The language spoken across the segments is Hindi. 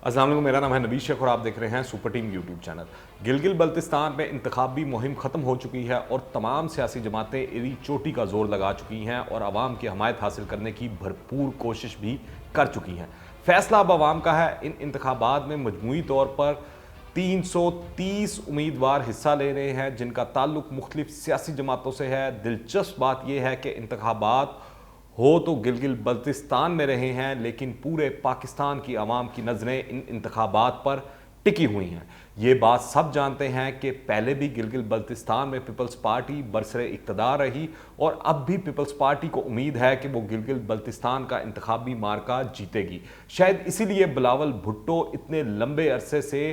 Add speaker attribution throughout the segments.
Speaker 1: अस्सलाम वालेकुम, मेरा नाम है नबी शेख और आप देख रहे हैं super team YouTube channel. Gilgit Baltistan में इंतखाबी मुहिम ख़त्म हो चुकी है और तमाम सियासी जमातें इरी चोटी का जोर लगा चुकी हैं और आवाम की हमायत हासिल करने की भरपूर कोशिश भी कर चुकी हैं। फैसला अब आवाम का है। इन इंतखाबात में मजमूई तौर पर 330 उम्मीदवार हिस्सा ले रहे हैं जिनका ताल्लुक मुख्तलिफ सियासी जमातों से है। दिलचस्प बात यह है कि इंतखाबात हो तो गिलगित बल्तिस्तान में रहे हैं, लेकिन पूरे पाकिस्तान की आवाम की नज़रें इन इंतखाबात पर टिकी हुई हैं। ये बात सब जानते हैं कि पहले भी गिलगित बल्तिस्तान में पीपल्स पार्टी बरसरे इक़्तिदार रही और अब भी पीपल्स पार्टी को उम्मीद है कि वो गिलगित बल्तिस्तान का इंतखाबी मार्का जीतेगी। शायद इसीलिए बिलावल भुट्टो इतने लंबे अरसे से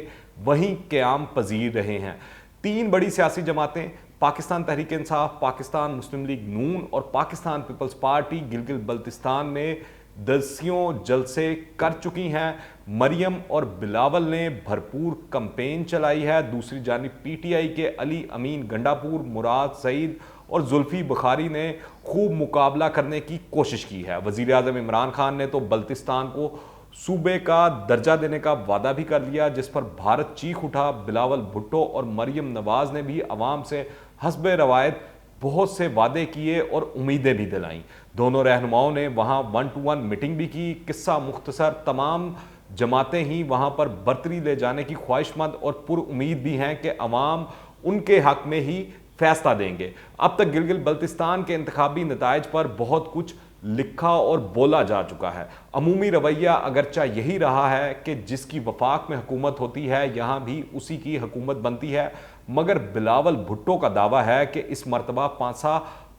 Speaker 1: वहीं क़याम पजीर रहे हैं। तीन बड़ी सियासी जमातें पाकिस्तान तहरीक इंसाफ, पाकिस्तान मुस्लिम लीग नून और पाकिस्तान पीपल्स पार्टी गिलगित बल्तिस्तान में दसियों जलसे कर चुकी हैं। मरियम और बिलावल ने भरपूर कैंपेन चलाई है। दूसरी जानिब पीटीआई के अली अमीन गंडापुर, मुराद सईद और जुल्फी बुखारी ने खूब मुकाबला करने की कोशिश की है। वज़ीर आज़म इमरान खान ने तो बल्तिस्तान को सूबे का दर्जा देने का वादा भी कर लिया, जिस पर भारत चीख उठा। बिलावल भुट्टो और मरियम नवाज ने भी अवाम से हस्बे रवायत बहुत से वादे किए और उम्मीदें भी दिलाईं। दोनों रहनुमाओं ने वहां 1-to-1 मीटिंग भी की। किस्सा मुख्तसर, तमाम जमातें ही वहां पर बरतरी ले जाने की ख्वाहिशमंद और पुरुम्मीद भी हैं कि अवाम उनके हक में ही फैसला देंगे। अब तक गिलगित बल्तिस्तान के इंतखाबी नताइज पर बहुत कुछ लिखा और बोला जा चुका है। अमूमी रवैया अगरचा यही रहा है कि जिसकी वफाक में हुकूमत होती है यहाँ भी उसी की हुकूमत बनती है, मगर बिलावल भुट्टो का दावा है कि इस मरतबा पांसा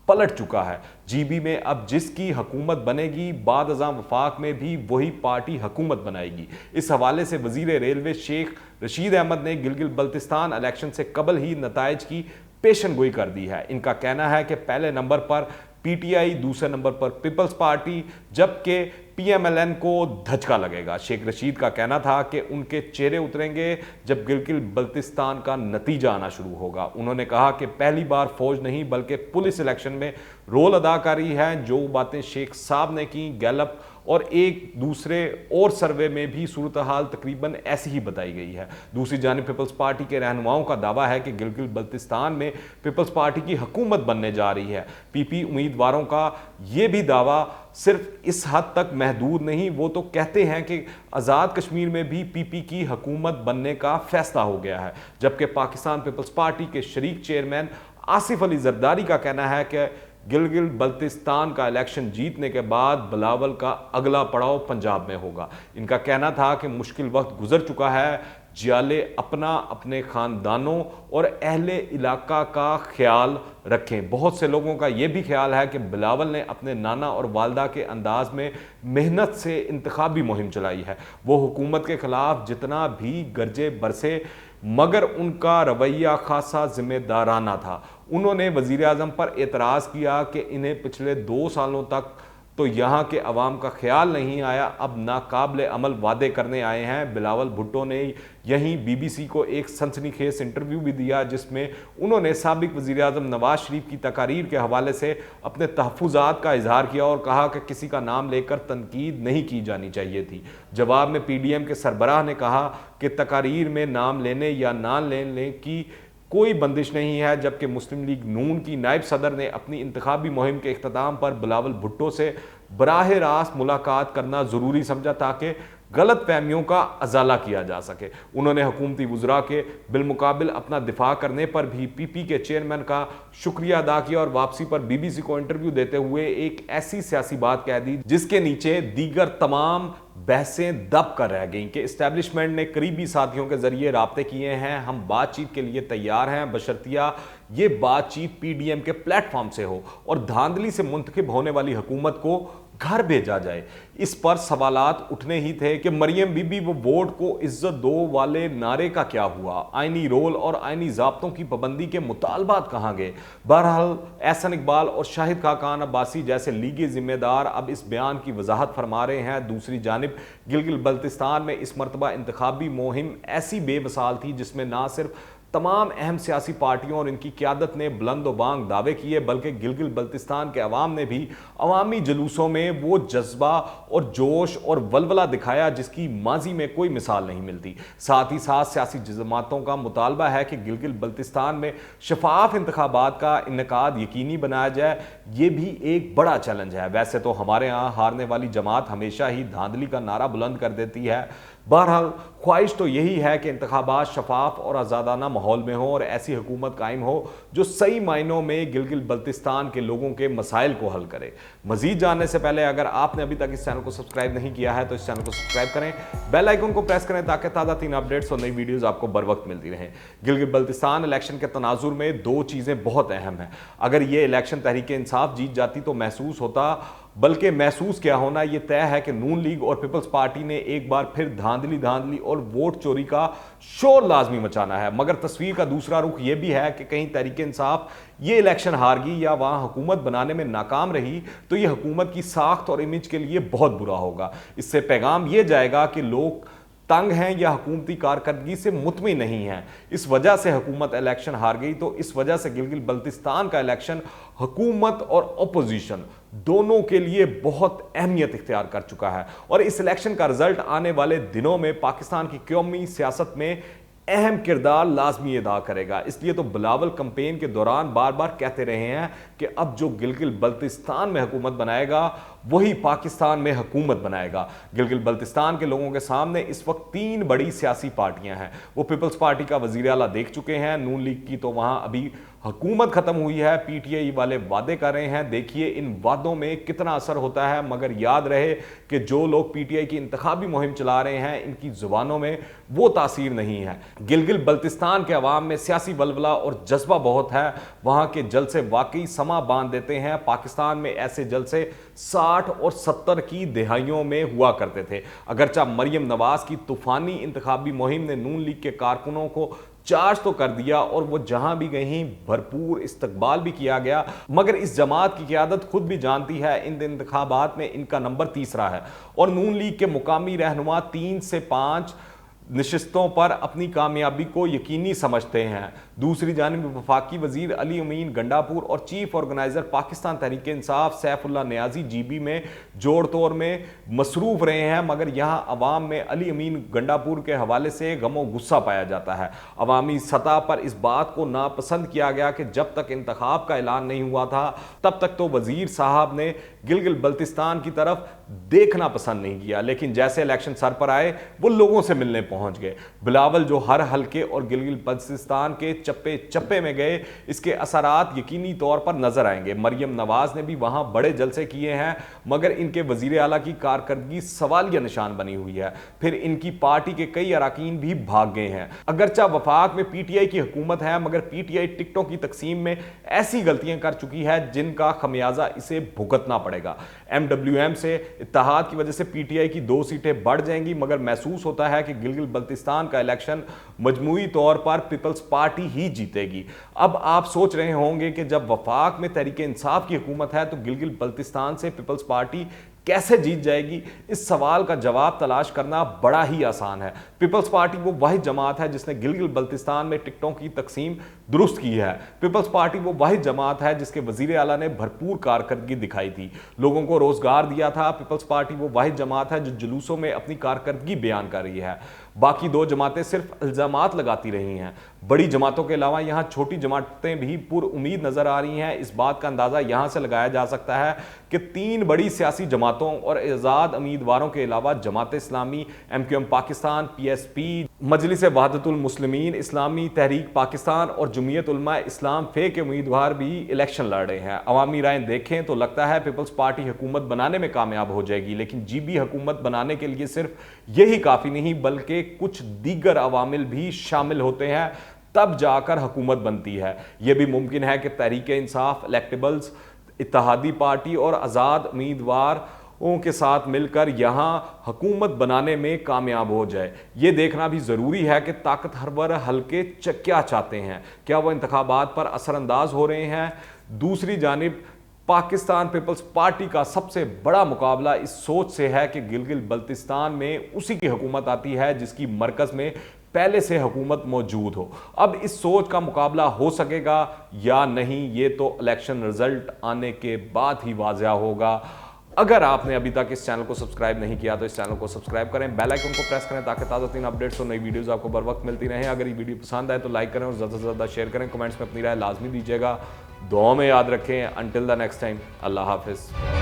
Speaker 1: पलट चुका है। जीबी में अब जिसकी हुकूमत बनेगी बाद अज़ां वफाक में भी वही पार्टी हुकूमत बनाएगी। इस हवाले से वज़ीर रेलवे शेख रशीद अहमद ने गिलगित बल्तिस्तान इलेक्शन से कबल ही नताइज की पेशन गोई कर दी है। इनका कहना है कि पहले नंबर पर पीटीआई, दूसरे नंबर पर पीपल्स पार्टी, जबकि पीएमएलएन को धचका लगेगा। शेख रशीद का कहना था कि उनके चेहरे उतरेंगे जब गिलगित बल्तिस्तान का नतीजा आना शुरू होगा। उन्होंने कहा कि पहली बार फौज नहीं बल्कि पुलिस इलेक्शन में रोल अदा कर रही है। जो बातें शेख साहब ने की, गैलप और एक दूसरे और सर्वे में भी सूरत हाल तकरीबन ऐसी ही बताई गई है। दूसरी जानिब पीपल्स पार्टी के रहनुमाओं का दावा है कि गिलगित बल्तिस्तान में पीपल्स पार्टी की हुकूमत बनने जा रही है। पीपी उम्मीदवारों का ये भी दावा सिर्फ इस हद तक महदूद नहीं, वो तो कहते हैं कि आज़ाद कश्मीर में भी पीपी की हुकूमत बनने का फैसला हो गया है। जबकि पाकिस्तान पीपल्स पार्टी के शरीक चेयरमैन आसिफ अली जरदारी का कहना है कि गिलगित बल्तिस्तान का इलेक्शन जीतने के बाद बिलावल का अगला पड़ाव पंजाब में होगा। इनका कहना था कि मुश्किल वक्त गुजर चुका है, जियाले अपना, अपने ख़ानदानों और अहले इलाका का ख्याल रखें। बहुत से लोगों का ये भी ख्याल है कि बिलावल ने अपने नाना और वालदा के अंदाज में मेहनत से इंतखाबी मुहिम चलाई है। वो हुकूमत के ख़िलाफ़ जितना भी गरजे बरसे, मगर उनका रवैया खासा जिम्मेदाराना था। उन्होंने वज़ीर आज़म पर एतराज़ किया कि इन्हें पिछले 2 सालों तक तो यहाँ के अवाम का ख्याल नहीं आया, अब नाकाबिल अमल वादे करने आए हैं। बिलावल भुट्टो ने यहीं बीबीसी को एक सनसनीखेज इंटरव्यू भी दिया, जिसमें उन्होंने साबिक वज़ीर आज़म नवाज शरीफ की तकारीर के हवाले से अपने तहफ़्फ़ुज़ात का इजहार किया और कहा कि किसी का नाम लेकर तनकीद नहीं की जानी चाहिए थी। जवाब में पीडीएम के सरबराह ने कहा कि तकारीर में नाम लेने या ना लेने की कोई बंदिश नहीं है। जबकि मुस्लिम लीग नून की नायब सदर ने अपनी इंतखाबी मुहिम के इख्तिताम पर बिलावल भुट्टो से बराह रास्त मुलाकात करना ज़रूरी समझा ताकि गलत फहमियों का अजाला किया जा सके। उन्होंने हुकूमती वज़रा के बिलमुकाबिल अपना दिफा करने पर भी पीपी के चेयरमैन का शुक्रिया अदा किया और वापसी पर बीबीसी को इंटरव्यू देते हुए एक ऐसी सियासी बात कह दी जिसके नीचे दीगर तमाम बहसें दब कर रह गईं कि इस्टेब्लिशमेंट ने करीबी साथियों के जरिए राब्ते किए हैं, हम बातचीत के लिए तैयार हैं, बशर्तिया ये बातचीत पीडीएम के प्लेटफॉर्म से हो और धांधली से मुंतखब होने वाली हुकूमत को घर भेजा जाए। इस पर सवालात उठने ही थे कि मरियम बीबी वो वोट को इज्जत दो वाले नारे का क्या हुआ, आईनी रोल और आईनी ज़ाब्तों की पाबंदी के मुतालबात कहाँ गए। बहरहाल एहसन इकबाल और शाहिद खाकान अब्बासी जैसे लीगी जिम्मेदार अब इस बयान की वजाहत फरमा रहे हैं। दूसरी जानिब गिलगित बल्तिस्तान में इस मरतबा इंतखाबी मुहिम ऐसी बेमिसाल थी जिसमें ना सिर्फ तमाम अहम सियासी पार्टियों और इनकी क़यादत ने बुलंद व बांग दावे किए, बल्कि गिलगित बल्तिस्तान के अवाम ने भी अवामी जुलूसों में वो जज्बा और जोश और वलवला दिखाया जिसकी माजी में कोई मिसाल नहीं मिलती। साथ ही साथ सियासी जमातों का मुतालबा है कि गिलगित बल्तिस्तान में शफाफ इंतखाबात का इनेकाद यकीनी बनाया जाए। ये भी एक बड़ा चैलेंज है। वैसे तो हमारे यहाँ हारने वाली जमात हमेशा ही धांधली का नारा बुलंद कर देती है। बहरहाल ख्वाहिश तो यही है कि इंतखाबात शफाफ और आज़ादाना माहौल में हो और ऐसी हुकूमत कायम हो जो सही मायनों में गिलगित बल्तिस्तान के लोगों के मसाइल को हल करे। मजीद जानने से पहले अगर आपने अभी तक इस चैनल को सब्सक्राइब नहीं किया है तो इस चैनल को सब्सक्राइब करें, बेल आइकन को प्रेस करें ताकि ताज़ा तीन अपडेट्स और नई वीडियोज़ आपको बर वक्त मिलती रहें। गिलगित बल्तिस्तान इलेक्शन के तनाजुर में दो चीज़ें बहुत अहम हैं। अगर ये इलेक्शन तहरीक इंसाफ जीत जाती तो महसूस होता, बल्कि महसूस क्या होना ये तय है कि नून लीग और पीपल्स पार्टी ने एक बार फिर धांधली और वोट चोरी का शोर लाजमी मचाना है। मगर तस्वीर का दूसरा रुख यह भी है कि कहीं तहरीक इंसाफ ये इलेक्शन हार गई या वहां हुकूमत बनाने में नाकाम रही तो ये हुकूमत की साख्त और इमेज के लिए बहुत बुरा होगा। इससे पैगाम ये जाएगा कि लोग तंग हैं या हुकूमती कारकर्दगी से मुतमिन नहीं हैं। इस वजह से हुकूमत इलेक्शन हार गई। तो इस वजह से गिलगित बल्तिस्तान का इलेक्शन हुकूमत और अपोजिशन दोनों के लिए बहुत अहमियत इख्तियार कर चुका है और इस इलेक्शन का रिजल्ट आने वाले दिनों में पाकिस्तान की कौमी सियासत में अहम किरदार लाजमी अदा करेगा। इसलिए तो बिलावल कैंपेन के दौरान बार बार कहते रहे हैं कि अब जो गिलगित बल्तिस्तान में हुकूमत बनाएगा वही पाकिस्तान में हुकूमत बनाएगा। गिलगित बल्तिस्तान के लोगों के सामने इस वक्त तीन बड़ी सियासी पार्टियां हैं। वो पीपल्स पार्टी का वजीर आला देख चुके हैं, नून लीग की तो वहां अभी हुकूमत खत्म हुई है, पीटीआई वाले वादे कर रहे हैं। देखिए इन वादों में कितना असर होता है। मगर याद रहे कि जो लोग पीटीआई की इंतखाबी मुहिम चला रहे हैं इनकी जुबानों में वो तासीर नहीं है। गिलगित बल्तिस्तान के अवाम में सियासी बलबला और जज्बा बहुत है। वहां के जलसे वाकई समा बांध देते हैं। पाकिस्तान में ऐसे जलसे 60 और 70 की दहाइयों में हुआ करते थे। अगरचा मरियम नवाज की तूफानी इंतखाबी मुहिम ने नून लीग के कारकुनों को चार्ज तो कर दिया और वो जहां भी गई भरपूर इस्तकबाल भी किया गया, मगर इस जमात की क़यादत खुद भी जानती है इन इंतखाबात में इनका नंबर तीसरा है और नून लीग के मुकामी रहनुमा 3 से 5 नशिस्तों पर अपनी कामयाबी को यकीनी समझते हैं। दूसरी जानिब वफाकी वजीर अली अमीन गंडापुर और chief organiser Pakistan Tehreek Insaf Saifullah Niazi GB में जोड़ तोड़ में मसरूफ रहे हैं। मगर यहाँ अवाम में अली अमीन गंडापुर के हवाले से गमो गुस्सा पाया जाता है। अवामी सतह पर इस बात को नापसंद किया गया कि जब तक इंतखाब का ऐलान नहीं हुआ था तब तक तो वजीर साहब ने गिलगित बल्तिस्तान की तरफ देखना पसंद नहीं किया, लेकिन जैसे इलेक्शन सर पर आए वो लोगों से मिलने पहुंच गए। बिलावल जो हर हल्के और गिलगित बल्तिस्तान के चप्पे चप्पे में गए, इसके असरात यकीनी तौर पर नजर आएंगे। मरियम नवाज ने भी वहां बड़े जलसे किए हैं, मगर इनके वजीर आला की कारकर्दगी सवालिया निशान बनी हुई है। फिर इनकी पार्टी के कई अरकान भी भाग गए हैं। अगरचा वफाक में पीटीआई की हुकूमत है, मगर पीटीआई टिकटों की तकसीम में ऐसी गलतियां कर चुकी है जिनका खमियाजा इसे भुगतना पड़ेगा। एमडब्ल्यूएम से इत्तेहाद की वजह से पीटीआई की 2 सीटें बढ़ जाएंगी, मगर महसूस होता है कि गिलगित बल्तिस्तान का इलेक्शन मजमूई तौर पर पीपल्स पार्टी ही जीतेगी। अब आप सोच रहे होंगे कि जब वफाक में तहरीक इंसाफ की हुकूमत है तो गिलगित बल्तिस्तान से पीपल्स पार्टी कैसे जीत जाएगी? इस सवाल का जवाब तलाश करना बड़ा ही आसान है। पीपल्स पार्टी वो वाहिद जमात है जिसने गिलगित बल्तिस्तान में टिकटों की तकसीम दुरुस्त की है। पीपल्स पार्टी वो वाहिद जमात है जिसके वजीर आला ने भरपूर कारकर्दगी दिखाई थी, लोगों को रोजगार दिया था। पीपल्स पार्टी वो वाहिद जमात है जो जुलूसों में अपनी कारकर्दगी बयान कर रही है। बाकी 2 जमातें सिर्फ इल्जामात लगाती रही हैं। बड़ी जमातों के अलावा यहाँ छोटी जमातें भी पुरउम्मीद नजर आ रही हैं। इस बात का अंदाजा यहाँ से लगाया जा सकता है कि 3 बड़ी सियासी जमातों और आज़ाद उम्मीदवारों के अलावा जमात इस्लामी, MQM पाकिस्तान, PSP, मजलिस वहदतुल मुस्लिमीन, इस्लामी तहरीक पाकिस्तान और जमीयत उलमा इस्लाम फे के उम्मीदवार भी इलेक्शन लड़ रहे हैं। अवामी राय देखें तो लगता है पीपल्स पार्टी हुकूमत बनाने में कामयाब हो जाएगी, लेकिन जीबी हुकूमत बनाने के लिए सिर्फ यही काफ़ी नहीं बल्कि कुछ दीगर अवामिल भी शामिल होते हैं, तब जाकर हुकूमत बनती है। यह भी मुमकिन है कि तहरीक इंसाफ, इलेक्टेबल्स, इत्तेहादी पार्टी और आज़ाद उम्मीदवारों के साथ मिलकर यहाँ हुकूमत बनाने में कामयाब हो जाए। ये देखना भी ज़रूरी है कि ताकतवर हल्के क्या चाहते हैं, क्या वो इंतखाबात पर असरअंदाज हो रहे हैं। दूसरी जानिब पाकिस्तान पीपल्स पार्टी का सबसे बड़ा मुकाबला इस सोच से है कि गिलगित बल्तिस्तान में उसी की हुकूमत आती है जिसकी मरकज़ में पहले से हुकूमत मौजूद हो। अब इस सोच का मुकाबला हो सकेगा या नहीं, ये तो इलेक्शन रिजल्ट आने के बाद ही वाज़ह होगा। अगर आपने अभी तक इस चैनल को सब्सक्राइब नहीं किया तो इस चैनल को सब्सक्राइब करें, बेल आइकन को प्रेस करें ताकि ताज़ा तीन अपडेट्स और नई वीडियोस आपको बर वक्त मिलती रहें। अगर ये वीडियो पसंद आए तो लाइक करें और ज़्यादा से ज़्यादा शेयर करें। कमेंट्स में अपनी राय लाजमी दीजिएगा। दुआ में याद रखें। अंटिल द नेक्स्ट टाइम, अल्लाह हाफिज़।